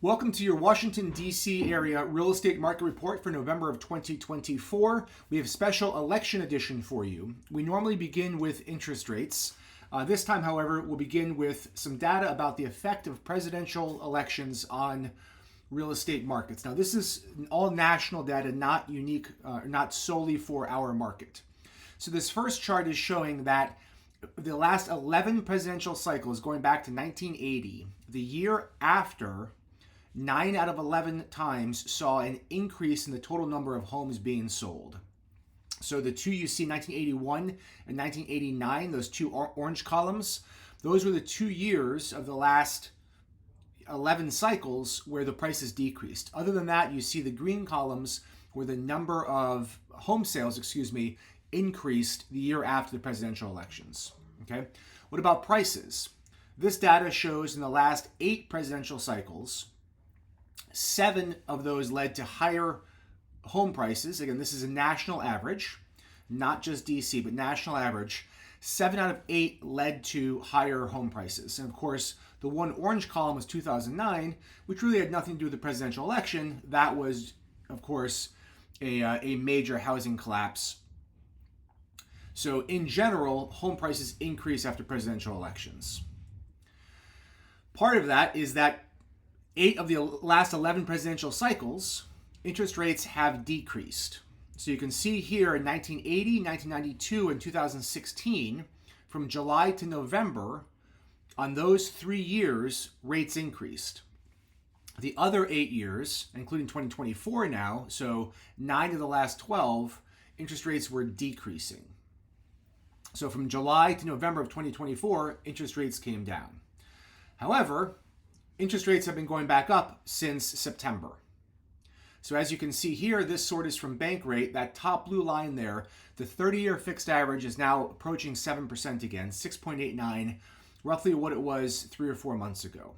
Welcome to your Washington, D.C. area real estate market report for November of 2024. We have a special election edition for you. We normally begin with interest rates. This time, however, we'll begin with some data about the effect of presidential elections on real estate markets. Now, this is all national data, not unique, not solely for our market. So this first chart is showing that the last 11 presidential cycles, going back to 1980, the year after, 9 out of 11 times saw an increase in the total number of homes being sold. So the two you see, 1981 and 1989, those two orange columns, those were the 2 years of the last 11 cycles where the prices decreased. Other than that, you see the green columns where the number of home sales, increased the year after the presidential elections. Okay. What about prices? This data shows in the last 8 presidential cycles, 7 of those led to higher home prices. Again, this is a national average, not just DC, but national average. 7 out of 8 led to higher home prices. And of course, the one orange column was 2009, which really had nothing to do with the presidential election. That was, of course, a major housing collapse. So in general, home prices increase after presidential elections. Part of that is that 8 of the last 11 presidential cycles, interest rates have decreased. So you can see here in 1980, 1992, and 2016, from July to November, on those 3 years, rates increased. The other 8 years, including 2024 now, so 9 of the last 12, interest rates were decreasing. So from July to November of 2024, interest rates came down. However, interest rates have been going back up since September. So as you can see here, this sort is from bank rate, that top blue line there, the 30-year fixed average is now approaching 7% again, 6.89, roughly what it was 3 or 4 months ago.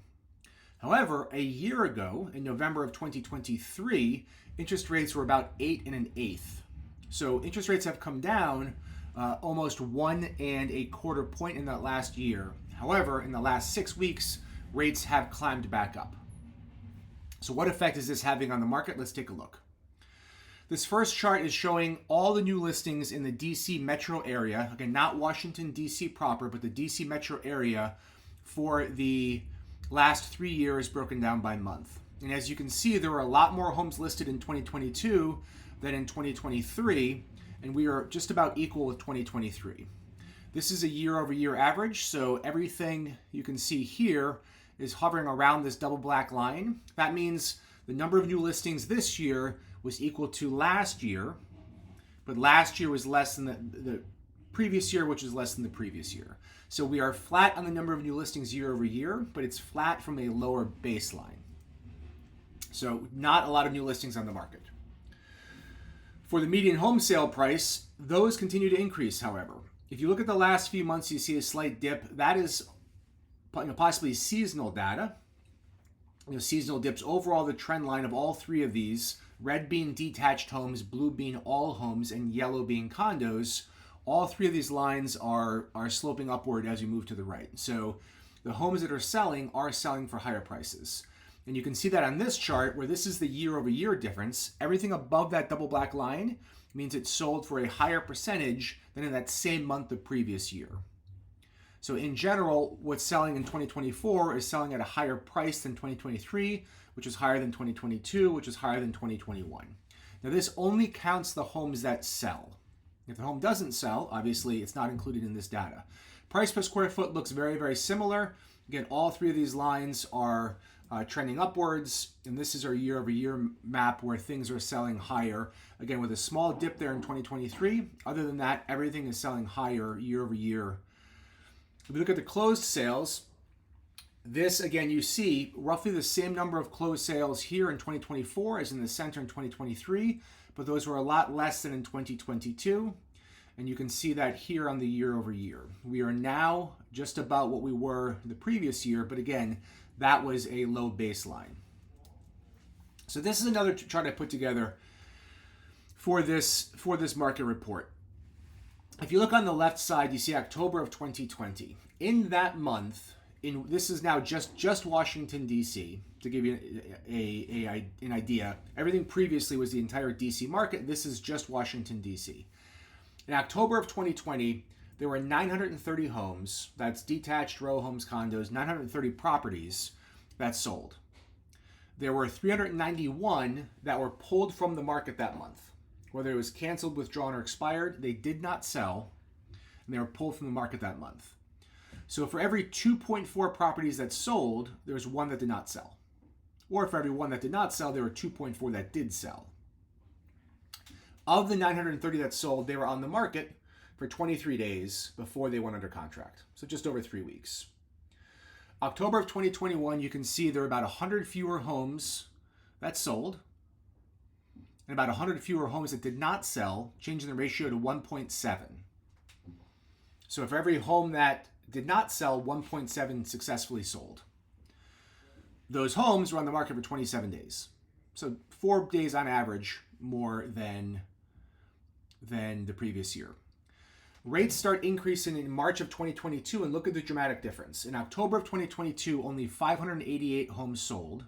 However, a year ago, in November of 2023, interest rates were about 8 1/8. So interest rates have come down almost 1 1/4 point in that last year. However, in the last 6 weeks, rates have climbed back up. So what effect is this having on the market? Let's take a look. This first chart is showing all the new listings in the DC metro area. Again, not Washington, DC proper, but the DC metro area for the last 3 years broken down by month. And as you can see, there were a lot more homes listed in 2022 than in 2023, and we are just about equal with 2023. This is a year-over-year average, so everything you can see here is hovering around this double black line. That means the number of new listings this year was equal to last year, but last year was less than the previous year, which is less than the previous year. So we are flat on the number of new listings year over year, but it's flat from a lower baseline. So not a lot of new listings on the market. For the median home sale price, those continue to increase, however. If you look at the last few months, you see a slight dip. That is possibly seasonal data. Seasonal dips. Overall, the trend line of all 3 of these, red being detached homes, blue being all homes, and yellow being condos, all 3 of these lines are sloping upward as you move to the right. So the homes that are selling for higher prices. And you can see that on this chart, where this is the year-over-year difference. Everything above that double black line means it sold for a higher percentage than in that same month the previous year. So in general, what's selling in 2024 is selling at a higher price than 2023, which is higher than 2022, which is higher than 2021. Now this only counts the homes that sell. If the home doesn't sell, obviously it's not included in this data. Price per square foot looks very, very similar. Again, all 3 of these lines are trending upwards, and this is our year-over-year map where things are selling higher. Again, with a small dip there in 2023. Other than that, everything is selling higher year-over-year. If we look at the closed sales, this, again, you see roughly the same number of closed sales here in 2024 as in the center in 2023, but those were a lot less than in 2022. And you can see that here on the year-over-year. We are now just about what we were the previous year, but again, that was a low baseline. So this is another chart I put together for this market report. If you look on the left side, you see October of 2020. In that month, this is now just Washington, D.C., to give you an idea. Everything previously was the entire D.C. market. This is just Washington, D.C. In October of 2020, there were 930 homes, that's detached row homes, condos, 930 properties that sold. There were 391 that were pulled from the market that month. Whether it was canceled, withdrawn, or expired, they did not sell, and they were pulled from the market that month. So for every 2.4 properties that sold, there was one that did not sell. Or for every one that did not sell, there were 2.4 that did sell. Of the 930 that sold, they were on the market for 23 days before they went under contract. So just over 3 weeks. October of 2021, you can see there were about 100 fewer homes that sold and about 100 fewer homes that did not sell, changing the ratio to 1.7. So for every home that did not sell, 1.7 successfully sold. Those homes were on the market for 27 days. So 4 days on average more than the previous year. Rates start increasing in March of 2022, and look at the dramatic difference. In October of 2022, only 588 homes sold.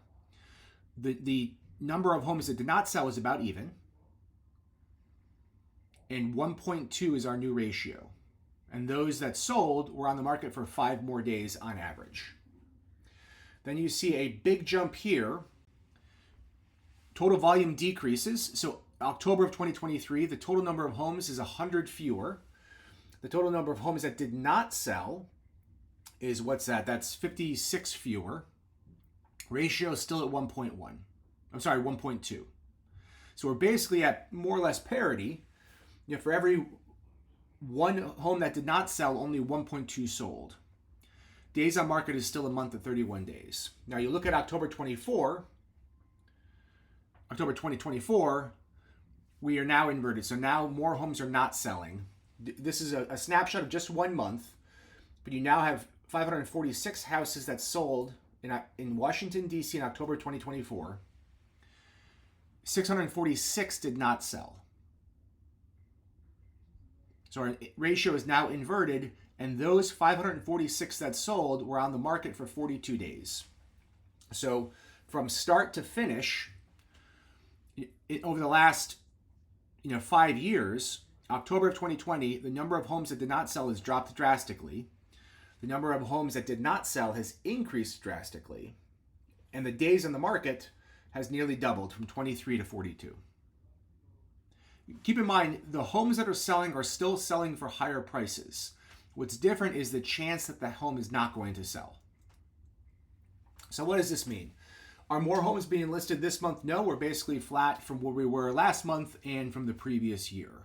The number of homes that did not sell is about even. And 1.2 is our new ratio. And those that sold were on the market for 5 more days on average. Then you see a big jump here. Total volume decreases. So October of 2023, the total number of homes is 100 fewer. The total number of homes that did not sell is, what's that? That's 56 fewer. Ratio is still at 1.1. I'm sorry, 1.2. So we're basically at more or less parity. You know, for every one home that did not sell, only 1.2 sold. Days on market is still a month at 31 days. Now you look at October 2024, we are now inverted. So now more homes are not selling. This is a snapshot of just 1 month, but you now have 546 houses that sold in Washington, D.C. in October 2024. 646 did not sell. So our ratio is now inverted, and those 546 that sold were on the market for 42 days. So from start to finish, over the last 5 years, October of 2020, the number of homes that did not sell has dropped drastically. The number of homes that did not sell has increased drastically. And the days on the market has nearly doubled from 23 to 42. Keep in mind, the homes that are selling are still selling for higher prices. What's different is the chance that the home is not going to sell. So what does this mean? Are more homes being listed this month? No, we're basically flat from where we were last month and from the previous year.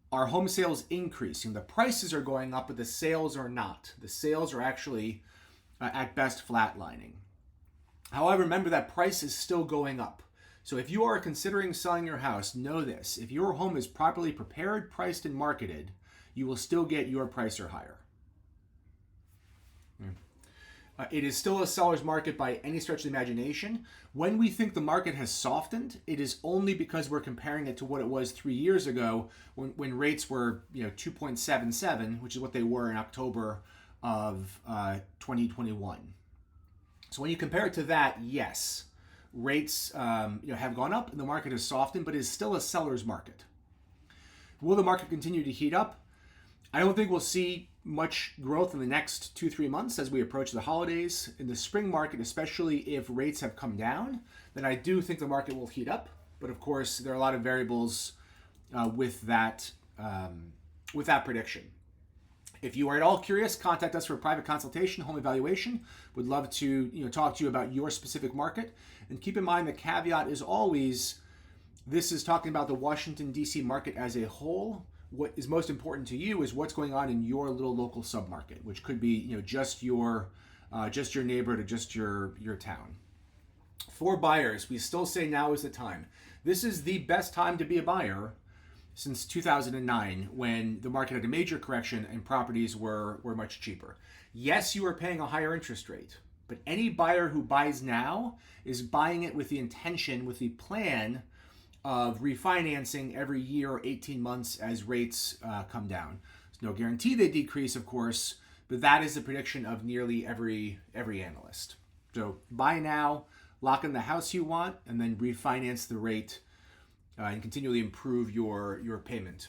Are home sales increasing? The prices are going up, but the sales are not. The sales are actually, at best, flatlining. However, remember that price is still going up. So if you are considering selling your house, know this. If your home is properly prepared, priced, and marketed, you will still get your price or higher. It is still a seller's market by any stretch of the imagination. When we think the market has softened, it is only because we're comparing it to what it was 3 years ago when rates were 2.77, which is what they were in October of 2021. So when you compare it to that, yes, rates have gone up and the market has softened, but it is still a seller's market. Will the market continue to heat up? I don't think we'll see much growth in the next 2-3 months as we approach the holidays. In the spring market, especially if rates have come down, then I do think the market will heat up. But of course, there are a lot of variables with that prediction. If you are at all curious, contact us for a private consultation, home evaluation. Would love to talk to you about your specific market. And keep in mind the caveat is always, this is talking about the Washington, D.C. market as a whole. What is most important to you is what's going on in your little local submarket, which could be just your neighborhood or just your town. For buyers, we still say now is the time. This is the best time to be a buyer since 2009, when the market had a major correction and properties were much cheaper. Yes, you are paying a higher interest rate, but any buyer who buys now is buying it with the intention, with the plan of refinancing every year or 18 months as rates come down. There's no guarantee they decrease, of course, but that is the prediction of nearly every analyst. So buy now, lock in the house you want, and then refinance the rate and continually improve your payment.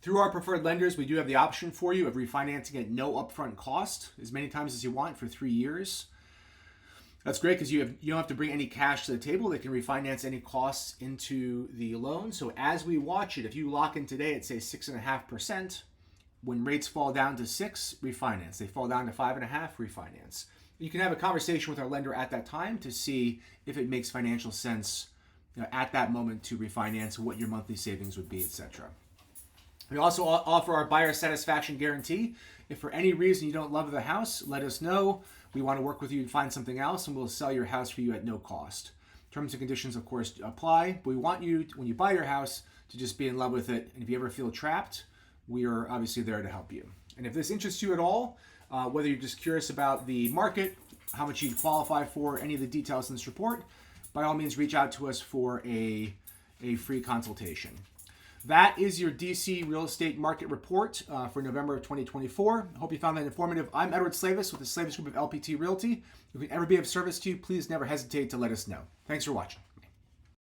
Through our preferred lenders, we do have the option for you of refinancing at no upfront cost as many times as you want for 3 years. That's great because you don't have to bring any cash to the table. They can refinance any costs into the loan. So as we watch it, if you lock in today at say 6.5%, when rates fall down to 6, refinance. They fall down to 5.5, refinance. You can have a conversation with our lender at that time to see if it makes financial sense at that moment to refinance, what your monthly savings would be, etc. We also offer our buyer satisfaction guarantee. If for any reason you don't love the house, let us know. We want to work with you and find something else, and we'll sell your house for you at no cost. Terms and conditions, of course, apply. But we want you, when you buy your house, to just be in love with it. And if you ever feel trapped, we are obviously there to help you. And if this interests you at all, whether you're just curious about the market, how much you qualify for, any of the details in this report, by all means, reach out to us for a free consultation. That is your DC real estate market report for November of 2024. I hope you found that informative. I'm Edward Slavis with the Slavis Group of LPT Realty. If we can ever be of service to you, please never hesitate to let us know. Thanks for watching.